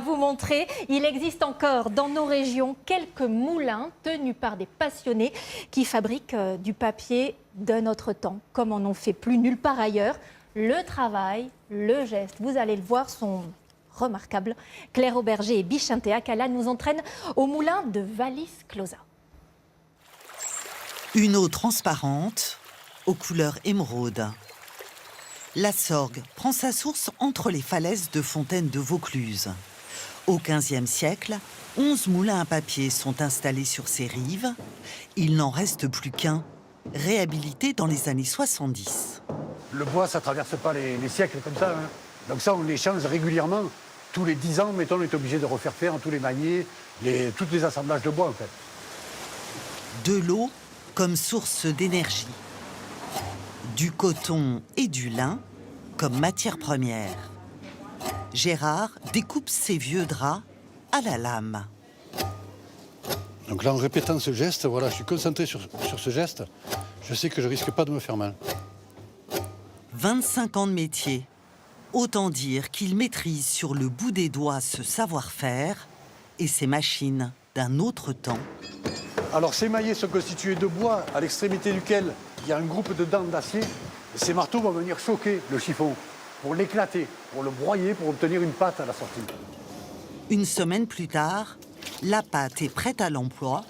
Vous montrer, il existe encore dans nos régions quelques moulins tenus par des passionnés qui fabriquent du papier d'un autre temps, comme on n'en fait plus nulle part ailleurs. Le travail, le geste, vous allez le voir, sont remarquables. Claire Auberger et Bichintea Cala nous entraînent au moulin de Vallis-Closa. Une eau transparente, aux couleurs émeraude. La Sorgue prend sa source entre les falaises de Fontaine de Vaucluse. Au XVe siècle, 11 moulins à papier sont installés sur ces rives. Il n'en reste plus qu'un, réhabilité dans les années 70. Le bois, ça ne traverse pas les siècles comme ça. Hein. Donc ça, on les change régulièrement. Tous les 10 ans, mettons, on est obligé de refaire faire tous les maniers, tous les assemblages de bois, en fait. De l'eau comme source d'énergie. Du coton et du lin comme matière première. Gérard découpe ses vieux draps à la lame. Donc là, en répétant ce geste, voilà, je suis concentré sur ce geste. Je sais que je risque pas de me faire mal. 25 ans de métier. Autant dire qu'il maîtrise sur le bout des doigts ce savoir-faire et ces machines d'un autre temps. Alors ces maillets sont constitués de bois à l'extrémité duquel il y a un groupe de dents d'acier. Ces marteaux vont venir choquer le chiffon pour l'éclater, pour le broyer, pour obtenir une pâte à la sortie. Une semaine plus tard, la pâte est prête à l'emploi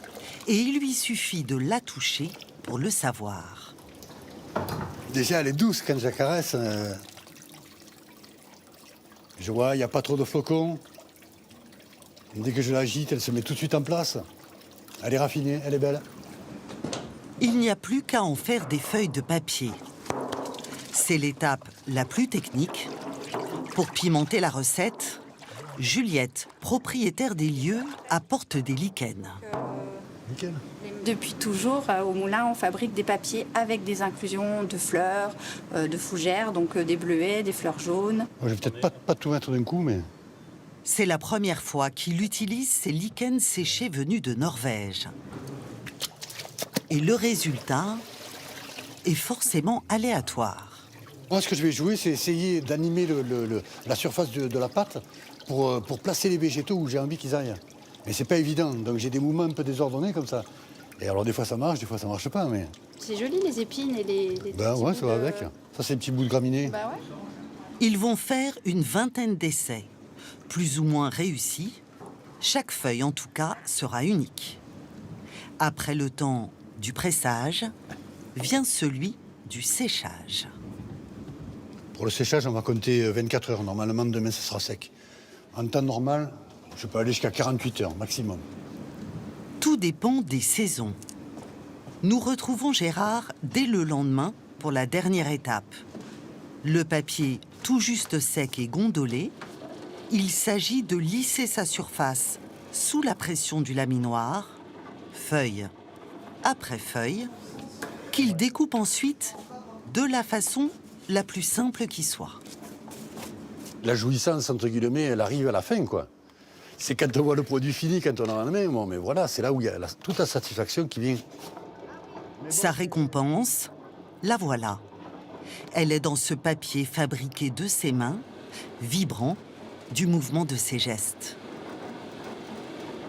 et il lui suffit de la toucher pour le savoir. Déjà, elle est douce quand je la caresse. Je vois, il n'y a pas trop de flocons. Dès que je l'agite, elle se met tout de suite en place. Elle est raffinée, elle est belle. Il n'y a plus qu'à en faire des feuilles de papier. C'est l'étape la plus technique. Pour pimenter la recette, Juliette, propriétaire des lieux, apporte des lichens. Nickel. Depuis toujours, au moulin, on fabrique des papiers avec des inclusions de fleurs, de fougères, donc des bleuets, des fleurs jaunes. Moi, je vais peut-être pas tout mettre d'un coup, mais... C'est la première fois qu'il utilise ces lichens séchés venus de Norvège. Et le résultat est forcément aléatoire. Moi, ce que je vais jouer, c'est essayer d'animer la surface de la pâte pour placer les végétaux où j'ai envie qu'ils aillent. Mais c'est pas évident, donc j'ai des mouvements un peu désordonnés comme ça. Et alors des fois ça marche, des fois ça marche pas, mais... C'est joli les épines et les Ben ouais, ça va avec. Ça, c'est des petits bouts de graminées. Bah ouais. Ils vont faire une vingtaine d'essais, plus ou moins réussis. Chaque feuille, en tout cas, sera unique. Après le temps du pressage, vient celui du séchage. Pour le séchage, on va compter 24 heures. Normalement, demain, ça sera sec. En temps normal, je peux aller jusqu'à 48 heures maximum. Tout dépend des saisons. Nous retrouvons Gérard dès le lendemain pour la dernière étape. Le papier tout juste sec et gondolé, il s'agit de lisser sa surface sous la pression du laminoir, feuille après feuille, qu'il découpe ensuite de la façon la plus simple qui soit. La jouissance, entre guillemets, elle arrive à la fin, quoi. C'est quand on voit le produit fini, quand on en a la main, bon, mais voilà, c'est là où il y a toute la satisfaction qui vient. Sa récompense, la voilà. Elle est dans ce papier fabriqué de ses mains, vibrant du mouvement de ses gestes.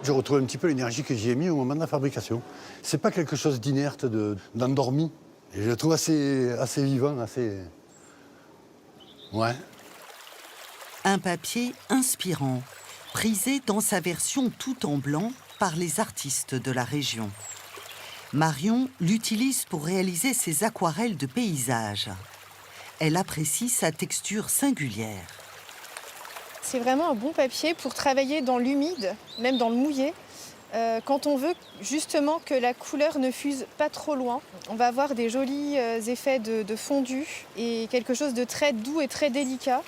Je retrouve un petit peu l'énergie que j'y ai mis au moment de la fabrication. C'est pas quelque chose d'inerte, d'endormi. Et je le trouve assez vivant, assez... Ouais. Un papier inspirant, prisé dans sa version tout en blanc par les artistes de la région. Marion l'utilise pour réaliser ses aquarelles de paysages. Elle apprécie sa texture singulière. C'est vraiment un bon papier pour travailler dans l'humide, même dans le mouillé. Quand on veut justement que la couleur ne fuse pas trop loin, on va avoir des jolis effets de fondu et quelque chose de très doux et très délicat.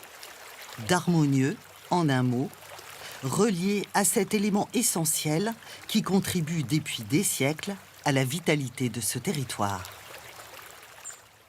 D'harmonieux, en un mot, relié à cet élément essentiel qui contribue depuis des siècles à la vitalité de ce territoire.